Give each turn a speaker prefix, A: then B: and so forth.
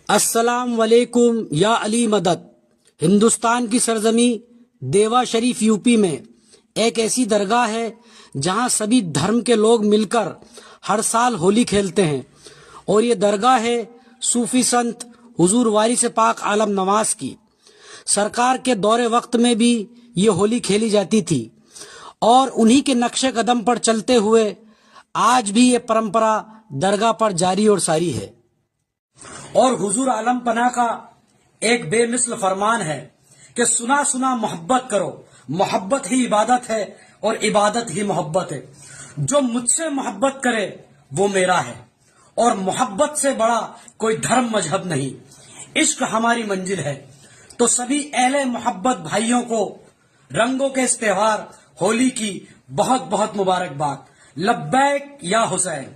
A: السلام علیکم یا علی مدد۔ ہندوستان کی سرزمین دیوا شریف یوپی میں ایک ایسی درگاہ ہے جہاں سبھی دھرم کے لوگ مل کر ہر سال ہولی کھیلتے ہیں، اور یہ درگاہ ہے صوفی سنت حضور وارث پاک عالم نواز کی۔ سرکار کے دور وقت میں بھی یہ ہولی کھیلی جاتی تھی، اور انہی کے نقش قدم پر چلتے ہوئے آج بھی یہ پرمپرا درگاہ پر جاری اور ساری ہے۔ اور حضور عالم پناہ کا ایک بے مثل فرمان ہے کہ سنا سنا محبت کرو، محبت ہی عبادت ہے اور عبادت ہی محبت ہے۔ جو مجھ سے محبت کرے وہ میرا ہے، اور محبت سے بڑا کوئی دھرم مذہب نہیں۔ عشق ہماری منزل ہے۔ تو سبھی اہل محبت بھائیوں کو رنگوں کے اس تہوار ہولی کی بہت بہت مبارکباد۔ لبیک یا حسین۔